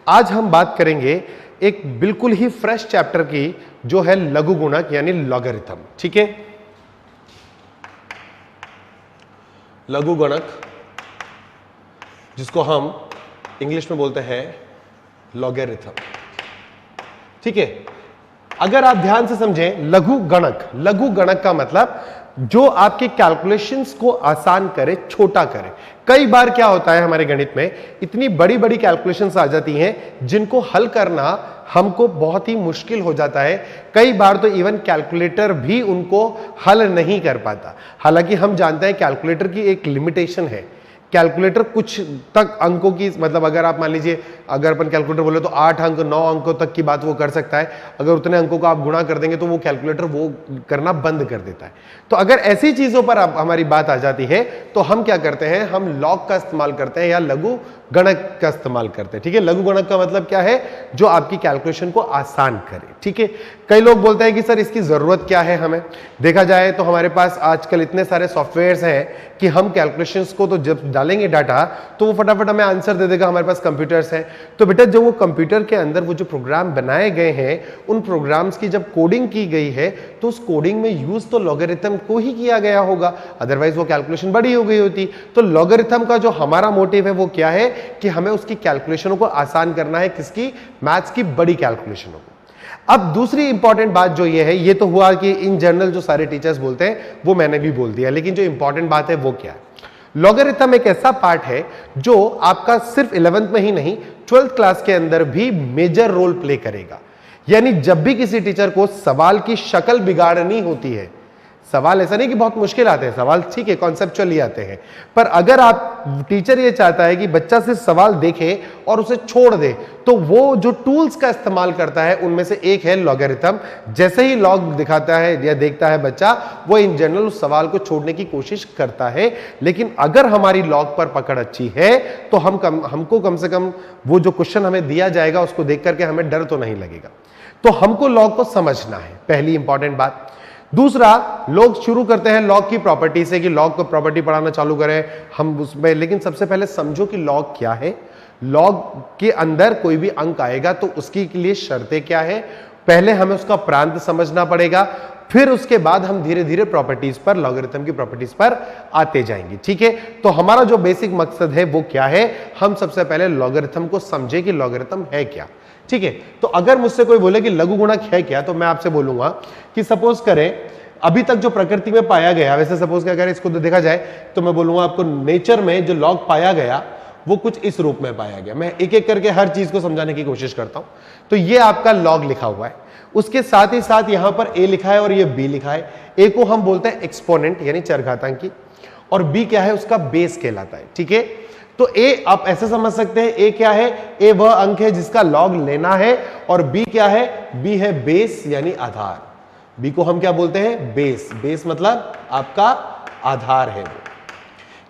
आज हम बात करेंगे एक बिल्कुल ही फ्रेश चैप्टर की, जो है लघु गुणक यानी लॉगरिथम। ठीक है, लघु गुणक जिसको हम इंग्लिश में बोलते हैं लॉगरिथम। ठीक है, अगर आप ध्यान से समझें, लघु गणक का मतलब जो आपके कैलकुलेशंस को आसान करे, छोटा करे। कई बार क्या होता है हमारे गणित में, इतनी बड़ी बड़ी कैलकुलेशंस आ जाती हैं जिनको हल करना हमको बहुत ही मुश्किल हो जाता है। कई बार तो इवन कैलकुलेटर भी उनको हल नहीं कर पाता। हालांकि हम जानते हैं कैलकुलेटर की एक लिमिटेशन है। कैलकुलेटर कुछ तक अंकों की, मतलब अगर आप मान लीजिए अगर अपन कैलकुलेटर बोले तो 8 अंक 9 अंकों तक की बात वो कर सकता है। अगर उतने अंकों को आप गुणा कर देंगे तो वो कैलकुलेटर वो करना बंद कर देता है। तो अगर ऐसी चीजों पर हमारी बात आ जाती है तो हम क्या करते हैं, हम लॉग का इस्तेमाल करते हैं या लघु गणक का इस्तेमाल करते हैं। ठीक है, लघु गणक का मतलब क्या है, जो आपकी कैलकुलेशन को आसान करे। ठीक है, कई लोग बोलते हैं कि सर इसकी जरूरत क्या है हमें। देखा जाए तो हमारे पास आजकल इतने सारे सॉफ्टवेयर्स हैं कि हम कैलकुलेशंस को तो जब डालेंगे डाटा तो वो फटाफट हमें आंसर दे देगा। हमारे पास कंप्यूटर्स हैं, तो बेटा जो वो कंप्यूटर के अंदर वो जो प्रोग्राम बनाए गए हैं, उन प्रोग्राम्स की जब कोडिंग की गई है तो उस कोडिंग में यूज तो लॉगरिथम को ही किया गया होगा, अदरवाइज वो कैलकुलेशन बड़ी हो गई होती। तो लॉगरिथम का जो हमारा मोटिव है वो क्या है कि हमें उसकी कैलकुलेशनों को आसान करना है, किसकी, मैथ्स की बड़ी कैलकुलेशनों को। अब दूसरी इंपॉर्टेंट बात जो ये है, ये तो हुआ कि इन जनरल जो सारे टीचर्स बोलते हैं वो मैंने भी बोल दिया, लेकिन जो इंपॉर्टेंट बात है वो क्या है, लॉगरिथम एक ऐसा पार्ट है जो आपका सिर्फ 11th में ही नहीं 12th क्लास के अंदर भी मेजर रोल प्ले करेगा। यानी जब भी किसी टीचर को सवाल की शक्ल बिगाड़नी होती है, सवाल ऐसा नहीं कि बहुत मुश्किल आते हैं, सवाल ठीक है कॉन्सेप्चुअली आते हैं, पर अगर आप टीचर ये चाहता है कि बच्चा सिर्फ सवाल देखे और उसे छोड़ दे, तो वो जो टूल्स का इस्तेमाल करता है उनमें से एक है लॉगरिथम। जैसे ही लॉग दिखाता है या देखता है बच्चा, वो इन जनरल उस सवाल को छोड़ने की कोशिश करता है। लेकिन अगर हमारी लॉग पर पकड़ अच्छी है तो हमको कम से कम वो जो क्वेश्चन हमें दिया जाएगा उसको देख करके हमें डर तो नहीं लगेगा। तो हमको लॉग को समझना है, पहली इंपॉर्टेंट बात। दूसरा, लोग शुरू करते हैं लॉग की प्रॉपर्टी से कि लॉग को प्रॉपर्टी पढ़ाना चालू करें हम उसमें, लेकिन सबसे पहले समझो कि लॉग क्या है। लॉग के अंदर कोई भी अंक आएगा तो उसके लिए शर्तें क्या है, पहले हमें उसका प्रांत समझना पड़ेगा, फिर उसके बाद हम धीरे धीरे प्रॉपर्टीज पर, लॉगरिथम की प्रॉपर्टीज पर आते जाएंगे। ठीक है, तो हमारा जो बेसिक मकसद है वो क्या है, हम सबसे पहले लॉगरिथम को समझे कि लॉगरिथम है क्या। ठीक है, तो अगर मुझसे कोई बोले कि लघु गुणक है क्या, तो मैं आपसे बोलूंगा कि सपोज करें अभी तक जो प्रकृति में पाया गया, वैसे सपोज क्या करें इसको तो देखा जाए तो मैं बोलूंगा आपको नेचर में जो लॉग पाया गया वो कुछ इस रूप में पाया गया। मैं एक एक करके हर चीज को समझाने की कोशिश करता हूं। तो ये आपका लॉग लिखा हुआ है, उसके साथ ही साथ यहां पर ए लिखा है और ये बी लिखा है। ए को हम बोलते हैं एक्सपोनेंट यानी चरघातांकी, और बी क्या है, उसका बेस कहलाता है। ठीक है, तो ए आप ऐसे समझ सकते हैं, ए क्या है, ए वह अंक है जिसका लॉग लेना है, और बी क्या है, बी है बेस यानी आधार। बी को हम क्या बोलते हैं, बेस। बेस मतलब आपका आधार है, वो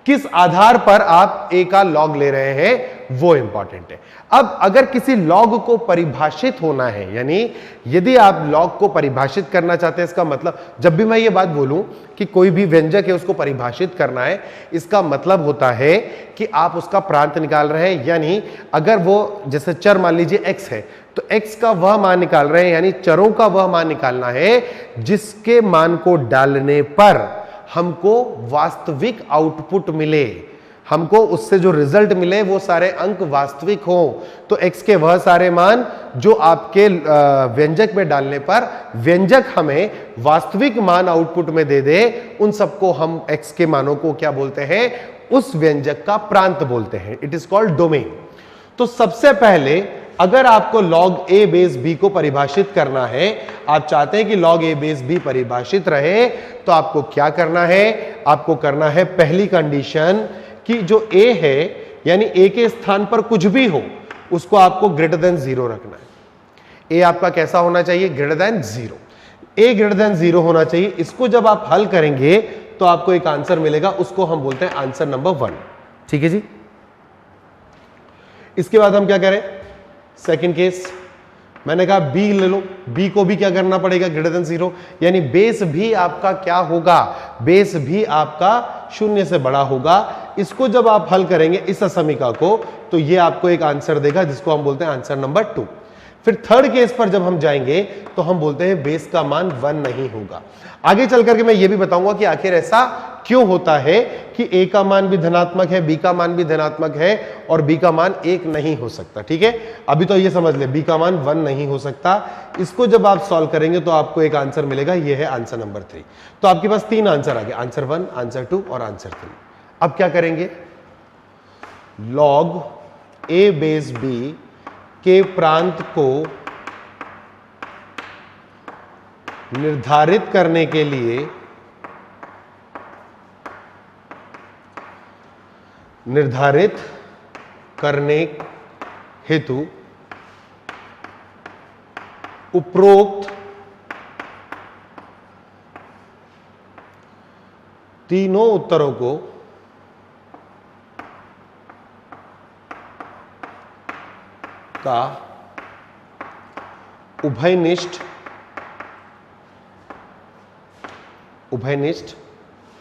किस आधार पर आप ए का लॉग ले रहे हैं वो इंपॉर्टेंट है। अब अगर किसी लॉग को परिभाषित होना है, यानी यदि आप लॉग को परिभाषित करना चाहते हैं, इसका मतलब जब भी मैं ये बात बोलूं कि कोई भी व्यंजक है उसको परिभाषित करना है, इसका मतलब होता है कि आप उसका प्रांत निकाल रहे हैं। यानी अगर वो जैसे चर मान लीजिए एक्स है तो एक्स का वह मान निकाल रहे हैं, यानी चरों का वह मान निकालना है जिसके मान को डालने पर हमको वास्तविक आउटपुट मिले, हमको उससे जो रिजल्ट मिले वो सारे अंक वास्तविक हो। तो x के वह सारे मान जो आपके व्यंजक में डालने पर व्यंजक हमें वास्तविक मान आउटपुट में दे दे, उन सबको हम x के मानों को क्या बोलते हैं, उस व्यंजक का प्रांत बोलते हैं। It is called domain. तो सबसे पहले अगर आपको लॉग ए बेस बी को परिभाषित करना है, आप चाहते हैं कि लॉग ए बेस बी परिभाषित रहे, तो आपको क्या करना है, आपको करना है पहली कंडीशन कि जो ए है यानी ए के स्थान पर कुछ भी हो उसको आपको ग्रेटर देन 0 रखना है। ए आपका कैसा होना चाहिए, ग्रेटर देन 0। ए ग्रेटर देन 0 होना चाहिए। इसको जब आप हल करेंगे तो आपको एक आंसर मिलेगा, उसको हम बोलते हैं आंसर नंबर 1। ठीक है जी। इसके बाद हम क्या करें, सेकंड केस, मैंने कहा बी ले लो, बी को भी क्या करना पड़ेगा, ग्रेटर देन 0, यानी बेस भी आपका क्या होगा, बेस भी आपका 0 से बड़ा होगा। इसको जब आप हल करेंगे इस असमीका को, तो ये आपको एक आंसर देगा जिसको हम बोलते हैं आंसर नंबर 2। फिर थर्ड केस पर जब हम जाएंगे तो हम बोलते हैं बेस का मान 1 नहीं होगा। आगे चल करके मैं ये भी बताऊंगा कि आखिर ऐसा क्यों होता है कि a का मान भी धनात्मक है, b का मान भी धनात्मक है और b का मान 1 नहीं हो सकता। ठीक है, अभी तो ये समझ ले b का मान 1 नहीं हो सकता। इसको जब आप सॉल्व करेंगे तो आपको एक आंसर मिलेगा, ये है आंसर नंबर 3। तो आपके पास 3 आंसर आ गए, आंसर 1, आंसर 2 और आंसर 3। अब क्या करेंगे, log a बेस b के प्रांत को निर्धारित करने के लिए निर्धारित करने हेतु उपरोक्त तीनों उत्तरों को का उभयनिष्ठ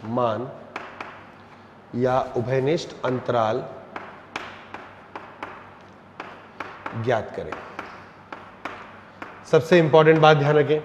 मान या उभयनिष्ठ अंतराल ज्ञात करें। सबसे इंपॉर्टेंट बात ध्यान रखें,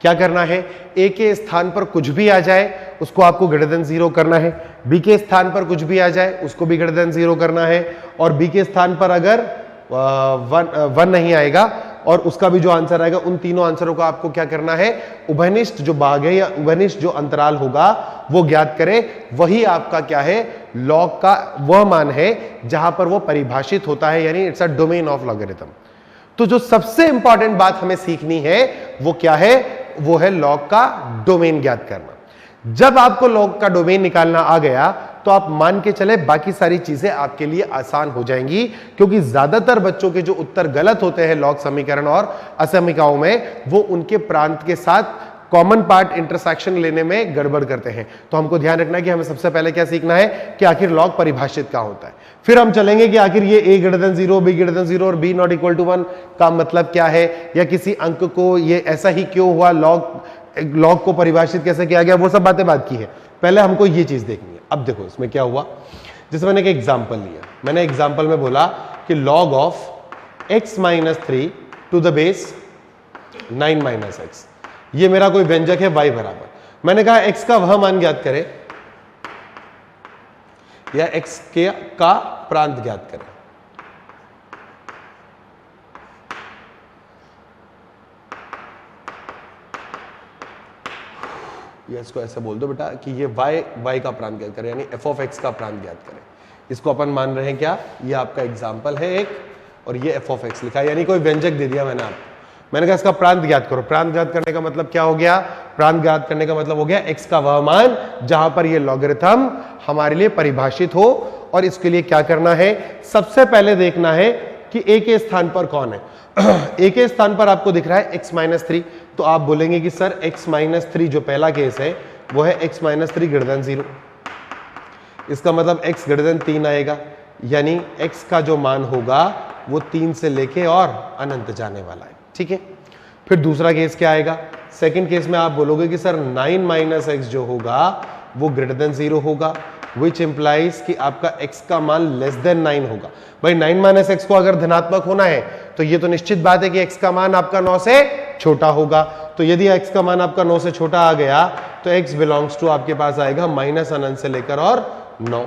क्या करना है, ए के स्थान पर कुछ भी आ जाए उसको आपको ग्रेटर देन 0 करना है, बी के स्थान पर कुछ भी आ जाए उसको भी ग्रेटर देन 0 करना है, और बी के स्थान पर अगर 1 नहीं आएगा और उसका भी जो आंसर आएगा, उन तीनों आंसरों का आपको क्या करना है, उभयनिष्ठ जो भाग है या उभयनिष्ठ जो अंतराल होगा वो ज्ञात करें। वही आपका क्या है, लॉग का वह मान है जहां पर वो परिभाषित होता है, यानी it's a domain of logarithm. तो जो सबसे इंपॉर्टेंट बात हमें सीखनी है वो क्या है, वो है लॉग का डोमेन ज्ञात करना। जब आपको लॉग का डोमेन निकालना आ गया तो आप मान के चले बाकी सारी चीजें आपके लिए आसान हो जाएंगी, क्योंकि ज्यादातर बच्चों के जो उत्तर गलत होते हैं लॉग समीकरण और असमीकाओं में, वो उनके प्रांत के साथ कॉमन पार्ट इंटरसेक्शन लेने में गड़बड़ करते हैं। तो हमको ध्यान रखना है कि हमें सबसे पहले क्या सीखना है कि आखिर लॉग परिभाषित क्या होता है। फिर हम चलेंगे कि आखिर ये a greater than 0, b greater than 0 और b नॉट इक्वल टू 1 का मतलब क्या है, या किसी अंक को ये ऐसा ही क्यों हुआ, लॉग को परिभाषित कैसे किया गया, वो सब बातें बात की है। पहले हमको ये चीज देखनी है। अब देखो इसमें क्या हुआ, जैसे मैंने एक एग्जांपल लिया, मैंने एग्जांपल में बोला कि log of x minus 3 to the base 9 minus x, ये मेरा कोई व्यंजक है y बराबर। मैंने कहा x का वह मान ज्ञात करें या x का प्रांत ज्ञात करें। या इसको ऐसे बोल दो बेटा कि ये y का प्रांत ज्ञात करें, यानी f ऑफ x का प्रांत ज्ञात करें। इसको अपन मान रहे हैं क्या, ये आपका एग्जाम्पल है एक, और ये f ऑफ x लिखा है, यानी कोई व्यंजक दे दिया मैंने आपको। मैंने कहा इसका प्रांत ज्ञात करो। प्रांत ज्ञात करने का मतलब क्या हो गया, प्रांत ज्ञात करने का मतलब हो गया x का वह मान जहां पर ये लॉगरिथम हमारे लिए परिभाषित हो। और इसके लिए क्या करना है, सबसे पहले देखना है कि a के स्थान पर कौन है। a के स्थान पर आपको दिख रहा है x माइनस 3, तो आप बोलेंगे कि सर x माइनस 3 जो पहला केस है वो है x माइनस 3 ग्रेटर देन 0। इसका मतलब x ग्रेटर देन 3 आएगा, यानी x का जो मान होगा वो 3 से लेके और अनंत जाने वाला है। ठीक है, फिर दूसरा केस क्या आएगा, सेकंड केस में आप बोलोगे कि सर 9 माइनस एक्स जो होगा वो ग्रेटर देन 0 होगा, विच इंप्लाइज कि आपका x का मान लेस देन 9 होगा। भाई 9 माइनस एक्स को अगर धनात्मक होना है तो ये तो निश्चित बात है कि x का मान आपका 9 से छोटा होगा। तो यदि x का मान आपका 9 से छोटा आ गया तो x बिलोंग्स टू आपके पास आएगा माइनस अनंत से लेकर और 9।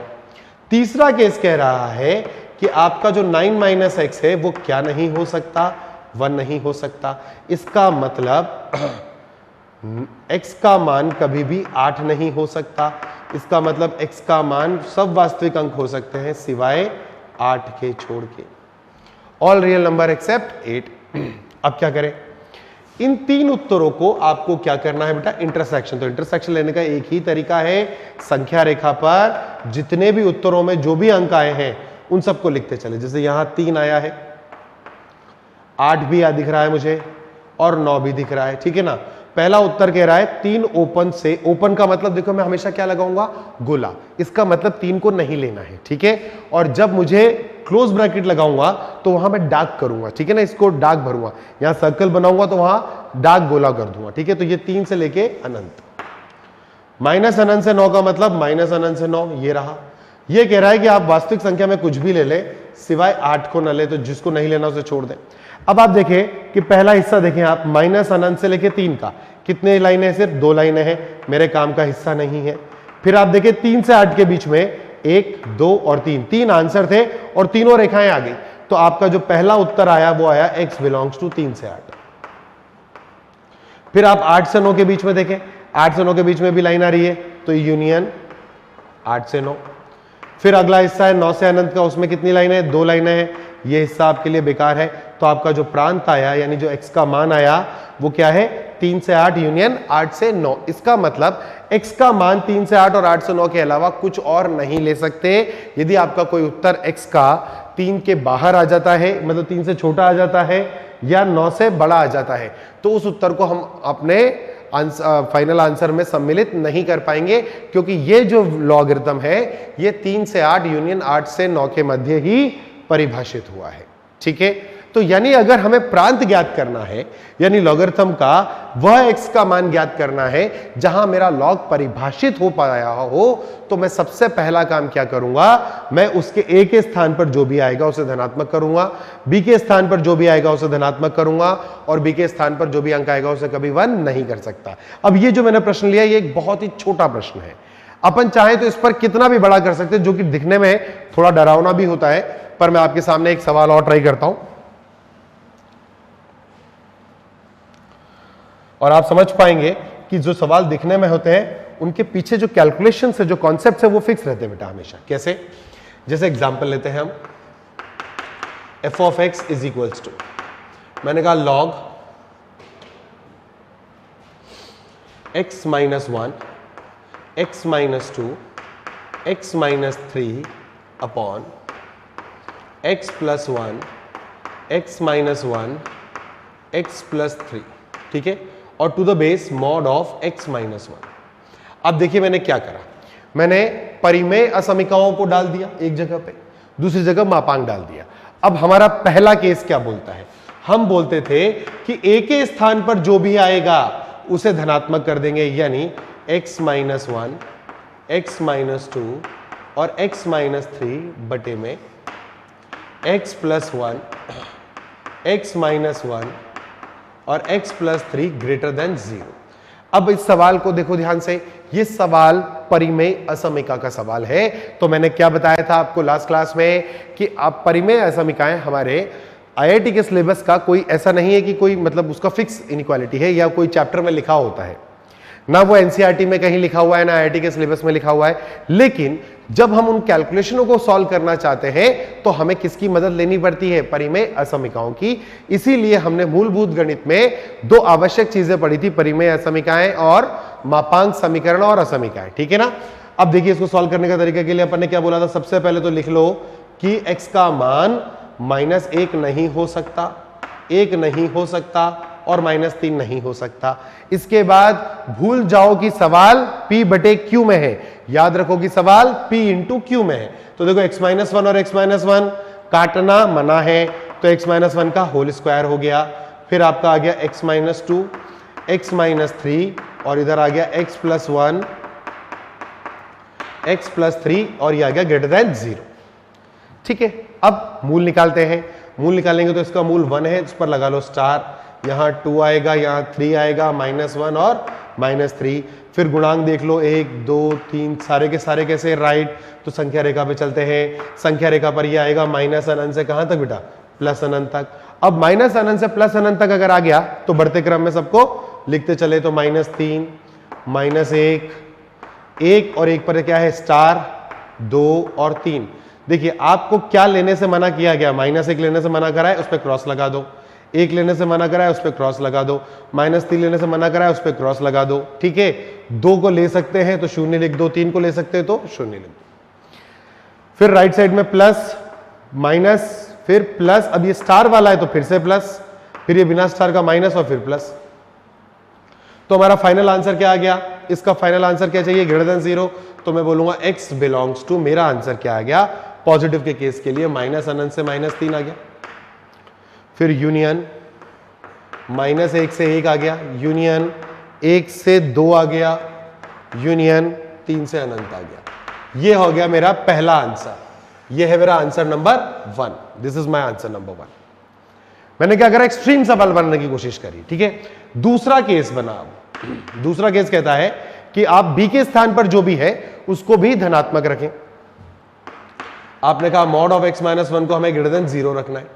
तीसरा केस कह रहा है कि आपका जो 9 माइनस एक्स है वो क्या नहीं हो सकता, 1 नहीं हो सकता। इसका मतलब x का मान कभी भी 8 नहीं हो सकता। इसका मतलब x का मान सब वास्तविक अंक हो सकते हैं सिवाय 8 के छोड़ के, ऑल रियल नंबर एक्सेप्ट 8। अब क्या करें, इन तीन उत्तरों को आपको क्या करना है बेटा, इंटरसेक्शन। तो इंटरसेक्शन लेने का एक ही तरीका है, संख्या रेखा पर जितने भी उत्तरों में जो भी अंक आए हैं उन सबको लिखते चले। जैसे यहां 3 आया है, 8 भी दिख रहा है मुझे और 9 भी दिख रहा है। ठीक है ना, पहला उत्तर कह रहा है 3 ओपन से, ओपन का मतलब देखो मैं हमेशा क्या लगाऊंगा, गोला, इसका मतलब 3 को नहीं लेना है। ठीक है, और जब मुझे क्लोज ब्रैकेट लगाऊंगा तो वहां मैं डार्क करूंगा, ठीक है ना, इसको डार्क भरूंगा, यहां सर्कल बनाऊंगा तो वहां डार्क गोला कर दूंगा, ठीक है। तो ये 3 से लेके अनंत, माइनस अनंत से 9 का मतलब माइनस अनंत से 9, ये रहा। ये कह रहा है कि आप वास्तविक संख्या में कुछ भी ले ले सिवाय 8 को न ले, तो जिसको नहीं लेना उसे छोड़ दें। अब आप देखें कि पहला हिस्सा देखें आप, माइनस अनंत से लेके 3 का कितने लाइनें, सिर्फ 2 लाइनें हैं, मेरे काम का हिस्सा नहीं है। फिर आप देखें 3 से 8 के बीच में 1, 2 और 3 आंसर थे और तीनों रेखाएं आ गई। तो आपका जो पहला उत्तर आया वो आया x बिलोंग्स टू 3 से 8। फिर आप 8 से 9 के बीच में देखें, 8 से 9 के बीच में भी लाइन आ रही है, तो यूनियन 8 से 9। फिर अगला हिस्सा है 9 से अनंत का, उसमें कितनी लाइनें हैं, 2 लाइनें हैं, ये हिस्सा आपके लिए बेकार है। तो आपका जो प्रांत आया यानी जो x का मान आया वो क्या है, 3 से 8 यूनियन 8 से 9। इसका मतलब x का मान 3 से 8 और 8 से 9 के अलावा कुछ और नहीं ले सकते। यदि आपका कोई उत्तर x का 3 के बाहर आ जाता है, मतलब 3 से छोटा आ जाता है या 9 से बड़ा आ जाता है, तो उस उत्तर को हम अपने फाइनल आंसर में सम्मिलित नहीं कर पाएंगे, क्योंकि ये जो लॉगरिथम है ये 3 से 8 यूनियन 8 से 9 के मध्य ही परिभाषित हुआ है, ठीक है। तो यानी अगर हमें प्रांत ज्ञात करना है, यानी लॉगरिथम का वह x का मान ज्ञात करना है जहां मेरा लॉग परिभाषित हो पाया हो, तो मैं सबसे पहला काम क्या करूंगा, मैं उसके a के स्थान पर जो भी आएगा उसे धनात्मक करूंगा, b के स्थान पर जो भी आएगा उसे धनात्मक करूंगा, और b के स्थान पर जो भी अंक आएगा उसे कभी 1 नहीं कर सकता। अब ये जो मैंने प्रश्न लिया ये एक बहुत ही छोटा प्रश्न है, अपन चाहे तो इस पर कितना भी बड़ा कर सकते हैं, जो कि दिखने में थोड़ा डरावना भी होता है। पर मैं आपके सामने एक सवाल और ट्राई करता हूं और आप समझ पाएंगे कि जो सवाल दिखने में होते हैं उनके पीछे जो कैलकुलेशन है, जो कॉन्सेप्ट है, वो फिक्स रहते हैं बेटा हमेशा। कैसे, जैसे एग्जांपल लेते हैं हम, f of x is equals to, मैंने कहा log x minus 1, x minus 2, x minus 3 upon x plus 1, x minus 1, x plus 3, ठीक है, और to the base mod of x minus 1। अब देखिए मैंने क्या करा, मैंने परिमेय असमीकाओं को डाल दिया एक जगह पे, दूसरी जगह मापांक डाल दिया। अब हमारा पहला केस क्या बोलता है, हम बोलते थे कि a के स्थान पर जो भी आएगा उसे धनात्मक कर देंगे, यानी x माइनस 1, x माइनस 2 और x माइनस 3 बटे में x प्लस 1, x माइनस 1 और x प्लस 3 ग्रेटर देन 0। अब इस सवाल को देखो ध्यान से, ये सवाल परिमेय असमीका का सवाल है। तो मैंने क्या बताया था आपको लास्ट क्लास में कि आप परिमेय असमीकाएं हमारे आईआईटी के सिलेबस का कोई ऐसा नहीं है कि कोई मतलब उसका फिक्स इनइक्वालिटी है या कोई चैप्टर में लिखा होता है, ना वो एनसीईआरटी में कहीं लिखा हुआ है ना आईआईटी के सिलेबस में लिखा हुआ है। लेकिन जब हम उन कैलकुलेशनों को सॉल्व करना चाहते हैं तो हमें किसकी मदद लेनी पड़ती है, परिमेय असमीकाओं की। इसीलिए हमने मूलभूत गणित में 2 आवश्यक चीजें पढ़ी थी, परिमेय असमीकाएं और मापांक समीकरण और असमीकाएं, ठीक है ना। अब देखिए इसको सॉल्व करने का तरीका के लिए अपन ने क्या बोला था, सबसे पहले तो लिख लो कि x का मान -1 नहीं हो सकता, 1 नहीं हो सकता और -3 नहीं हो सकता। इसके बाद भूल जाओ कि सवाल p बटे q में है, याद रखो कि सवाल p इंटू q में है। तो देखो x-1 और x-1 काटना मना है, तो x-1 का होल स्क्वायर हो गया। फिर आपका आ गया x-2, x-3 और इधर आ गया x प्लस 1, x प्लस 3 और ये आ गया ग्रेटर देन 0, ठीक है। अब मूल निकालते हैं, मूल निकालेंगे तो इसका मूल 1 है, इस पर लगा लो स्टार, यहाँ 2 आएगा, यहाँ 3 आएगा, -1 और -3। फिर गुणांक देख लो 1 2 3 सारे के सारे कैसे राइट, तो संख्या रेखा पे चलते हैं। संख्या रेखा पर ये आएगा माइनस अनंत से कहां तक बेटा, प्लस अनंत तक। अब माइनस अनंत से प्लस अनंत तक अगर आ गया तो बढ़ते क्रम में सबको लिखते चले, तो -3, -1, 1 और 1 पर क्या है स्टार, 2 और 3। देखिए आपको क्या लेने से मना किया गया, -1 लेने से मना करा है, उस पर क्रॉस लगा दो। 1 लेने से मना करा है, उस पर क्रॉस लगा दो। -3 लेने से मना करा है, उस पर क्रॉस लगा दो, ठीक है। 2 को ले सकते हैं तो 0 लिख दो, 3 को ले सकते हैं तो 0 लिख दो। फिर राइट साइड में प्लस माइनस फिर प्लस, अब ये स्टार वाला है तो फिर से प्लस, फिर ये बिना स्टार का माइनस और फिर प्लस। तो हमारा फाइनल आंसर क्या आ गया, इसका फाइनल आंसर क्या चाहिए, ग्रेटर देन 0। तो मैं बोलूंगा x बिलोंग्स टू, मेरा आंसर क्या आ गया, पॉजिटिव के केस के लिए माइनस अनंत से -3 आ गया, फिर यूनियन -1 से 1 आ गया, यूनियन 1 से 2 आ गया, यूनियन 3 से अनंत आ गया। ये हो गया मेरा पहला आंसर, ये है मेरा answer number 1। This is my answer number 1। मैंने क्या करा, एक्सट्रीम सवाल बनाने की कोशिश करी, ठीक है। दूसरा केस बना, दूसरा केस कहता है कि आप बी के स्थान पर जो भी है उसको भी धनात्मक रखें। आपने कहा मॉड ऑफ x - 1 को हमें ग्रेटर देन 0 रखना है।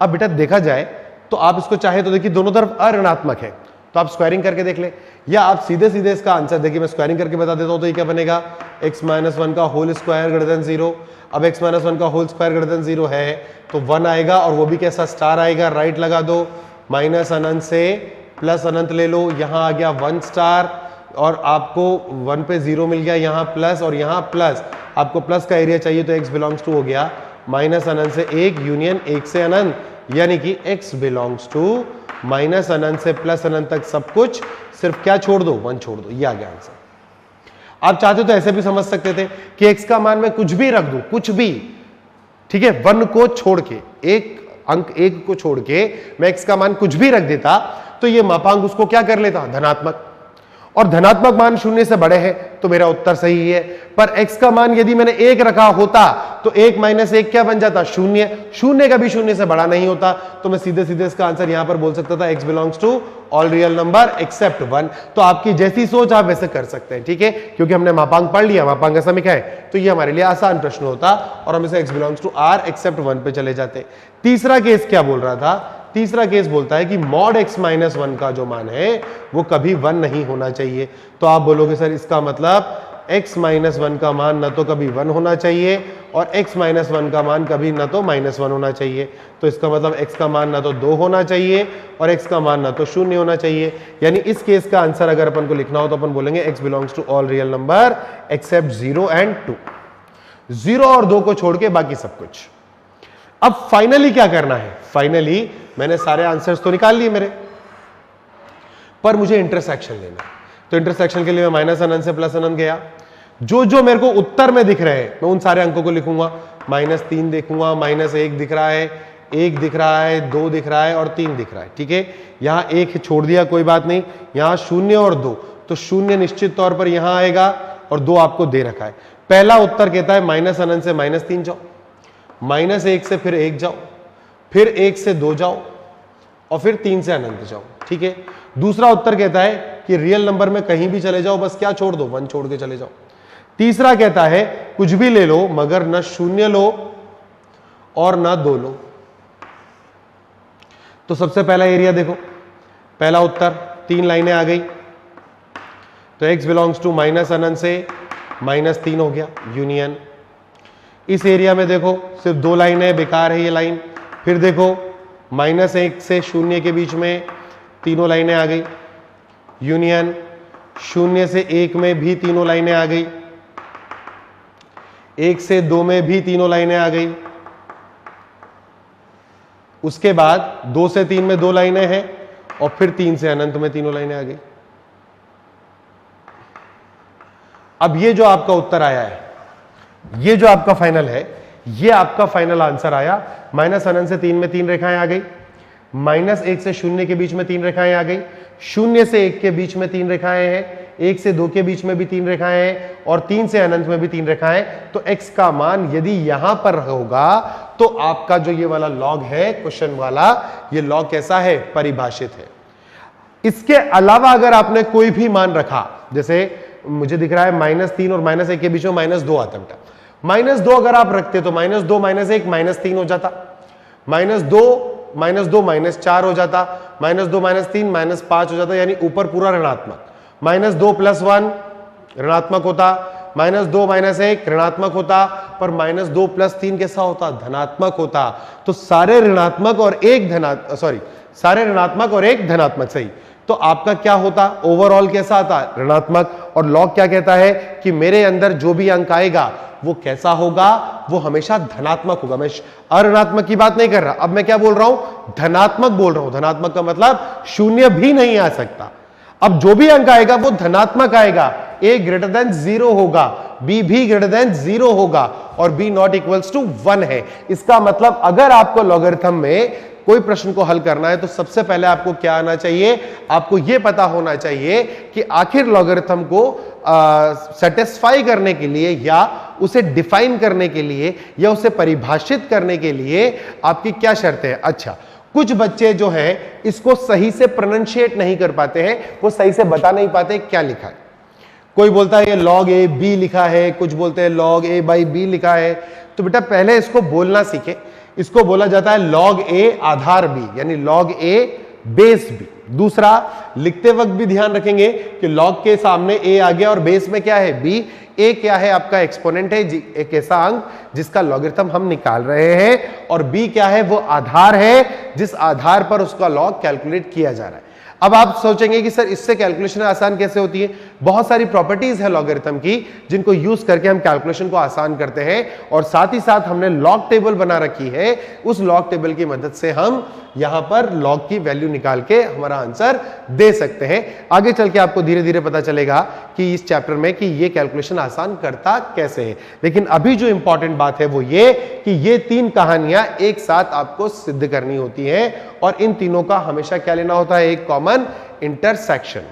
अब बेटा देखा जाए तो आप इसको चाहे तो देखिए दोनों तरफ अऋणात्मक है, तो आप स्क्वायरिंग करके देख ले, या आप सीधे सीधे इसका आंसर देखिए, मैं स्क्वायरिंग करके बता देता हूं। तो ये क्या बनेगा, x - 1 का होल स्क्वायर ग्रेटर देन 0। अब x - 1 का होल स्क्वायर ग्रेटर देन 0 है तो 1 आएगा, और वो भी कैसा, स्टार आएगा, राइट लगा दो, माइनस अनंत से प्लस अनंत ले लो, यहां आ गया 1 स्टार, और आपको 1 पे 0 मिल गया, यहां प्लस और यहां प्लस, आपको प्लस का एरिया चाहिए तो x बिलोंग्स टू हो गया माइनस अनंत से 1 यूनियन 1 से अनंत, यानी कि x बिलोंग्स टू माइनस अनंत से प्लस अनंत तक सब कुछ, सिर्फ क्या छोड़ दो, 1 छोड़ दो। ये आ गया आंसर। आप चाहते तो ऐसे भी समझ सकते थे कि x का मान मैं कुछ भी रख दूं, कुछ भी, ठीक है, 1 को छोड़ के, एक अंक 1 को छोड़ के मैं x का मान कुछ भी रख देता तो ये मापांक उसको क्या कर लेता, धनात्मक, और धनात्मक मान 0 से बड़े हैं तो मेरा उत्तर सही है। पर x का मान यदि मैंने 1 रखा होता तो 1 - 1 क्या बन जाता, 0। 0 का भी 0 से बड़ा नहीं होता, तो मैं सीधे सीधे इसका आंसर यहां पर बोल सकता था x belongs to all real number except 1। तो आपकी जैसी सोच आप वैसे कर सकते हैं, ठीक है, क्योंकि हमने मापांक पढ़ लिया, मापांक ऐसा में क्या है, तो ये हमारे लिए आसान प्रश्न होता और हम इसे x belongs to r except 1 पे चले जाते। तीसरा केस क्या बोल रहा था, तीसरा केस बोलता है कि मॉड x - 1 का जो मान है वो कभी 1 नहीं होना चाहिए। तो आप बोलोगे सर इसका मतलब x - 1 का मान न तो कभी 1 होना चाहिए और x - 1 का मान कभी न तो -1 होना चाहिए। तो इसका मतलब x का मान न तो 2 होना चाहिए और x का मान न तो 0 होना चाहिए। यानी इस केस का आंसर अगर अपन को लिखना हो तो अपन बोलेंगे x belongs to all real number except 0 and 2। 0 और 2 को छोड़ के बाकी सब कुछ। अब फाइनली क्या करना है, फाइनली मैंने सारे आंसर्स तो निकाल लिए मेरे, पर मुझे इंटरसेक्शन लेना। तो इंटरसेक्शन के लिए मैं माइनस अनंत से प्लस अनंत गया, जो जो मेरे को उत्तर में दिख रहे हैं मैं उन सारे अंकों को लिखूंगा। -3 देखूंगा, -1 दिख रहा है, 1 दिख रहा है, 2 दिख रहा है और 3 दिख रहा है, ठीक है। यहां 1 छोड़ दिया, कोई बात नहीं, यहां 0 और 2, तो 0 निश्चित तौर पर यहां आएगा और 2 आपको दे रखा है। पहला उत्तर कहता है माइनस अनंत से -3 जाओ, -1 से फिर 1 जाओ, फिर 1 से 2 जाओ और फिर 3 से अनंत जाओ, ठीक है। दूसरा उत्तर कहता है कि रियल नंबर में कहीं भी चले जाओ, बस क्या छोड़ दो, 1 छोड़ के चले जाओ। तीसरा कहता है कुछ भी ले लो मगर न 0 लो और न 2 लो। तो सबसे पहला एरिया देखो, पहला उत्तर 3 लाइनें आ गई, तो x बिलोंग्स टू माइनस अनंत से -3 हो गया, यूनियन। इस एरिया में देखो सिर्फ 2 लाइनें, बेकार है ये लाइन। फिर देखो -1 से 0 के बीच में तीनों लाइनें आ गई, यूनियन। 0 से 1 में भी तीनों लाइनें आ गई, 1 से 2 में भी तीनों लाइनें आ गई। उसके बाद 2 से 3 में 2 लाइनें हैं और फिर 3 से अनंत में तीनों लाइनें आ गई। अब ये जो आपका उत्तर आया है, ये जो आपका फाइनल है, ये आपका फाइनल आंसर आया। माइनस अनंत से 3 में 3 रेखाएं आ गई, -1 से 0 के बीच में 3 रेखाएं आ गई, 0 से 1 के बीच में 3 रेखाएं हैं, 1 से 2 के बीच में भी 3 रेखाएं हैं और 3 से अनंत में भी 3 रेखाएं। तो x का मान यदि यहां पर होगा तो आपका जो ये वाला लॉग है, क्वेश्चन वाला, ये लॉग कैसा है, परिभाषित है। इसके अलावा अगर आपने कोई भी मान रखा, जैसे मुझे दिख रहा है -3 और -1 के बीच में -2 आता बेटा, -2 अगर आप रखते तो -2 -1 -3 हो जाता, -2 -4 हो जाता, -2 -3 -5 हो जाता, यानी ऊपर पूरा ऋणात्मक। -2 + 1 ऋणात्मक होता, -2 -1 ऋणात्मक होता, पर -2 + 3 कैसा होता, धनात्मक होता। तो सारे ऋणात्मक और एक सारे ऋणात्मक और एक धनात्मक, सही। तो आपका क्या होता, ओवरऑल कैसा आता, ऋणात्मक। और लॉग क्या कहता है कि मेरे अंदर जो भी अंक आएगा वो कैसा होगा, वो हमेशा धनात्मक होगा। मैं अऋणात्मक की बात नहीं कर रहा, अब मैं क्या बोल रहा हूं, धनात्मक बोल रहा हूं। धनात्मक का मतलब 0 भी नहीं आ सकता। अब जो भी अंक आएगा वो धनात्मक आएगा, a ग्रेटर देन 0 होगा। b भी ग्रेटर देन 0 होगा और b नॉट इक्वल्स टू 1 है। इसका मतलब अगर आपको लॉगरिथम में कोई प्रश्न को हल करना है तो सबसे पहले आपको क्या आना चाहिए, आपको यह पता होना चाहिए कि आखिर लॉगरिथम को सेटिस्फाई करने के लिए या उसे डिफाइन करने के लिए या उसे परिभाषित करने के लिए आपकी क्या शर्तें हैं। अच्छा, कुछ बच्चे जो हैं इसको सही से प्रोनाउंशिएट नहीं कर पाते हैं, वो सही से बता नहीं पाते क्या लिखा है। कोई बोलता है ये log a b लिखा है, कुछ बोलते हैं log a by b लिखा है। तो बेटा पहले इसको बोलना सीखे। इसको बोला जाता है log a आधार b, यानी log a बेस b। दूसरा, लिखते वक्त भी ध्यान रखेंगे कि log के सामने a आ गया और बेस में क्या है b। a क्या है, आपका एक्सपोनेंट है, एक ऐसा अंक जिसका लॉगरिथम हम निकाल रहे हैं, और b क्या है, वो आधार है जिस आधार पर उसका log कैलकुलेट किया जा रहा है। अब आप सोचेंगे कि सर इससे कैलकुलेशन आसान कैसे होती है। बहुत सारी प्रॉपर्टीज है लॉगरिथम की जिनको यूज करके हम कैलकुलेशन को आसान करते हैं, और साथ ही साथ हमने लॉग टेबल बना रखी है। उस लॉग टेबल की मदद से हम यहां पर लॉग की वैल्यू निकाल के हमारा आंसर दे सकते हैं। आगे चल के आपको धीरे धीरे पता चलेगा कि इस चैप्टर में कि ये कैलकुलेशन आसान करता कैसे है। लेकिन अभी जो इंपॉर्टेंट बात है वो ये कि ये तीन कहानियां एक साथ आपको सिद्ध करनी होती हैं, और इन तीनों का हमेशा क्या लेना होता है, एक कॉमन इंटरसेक्शन।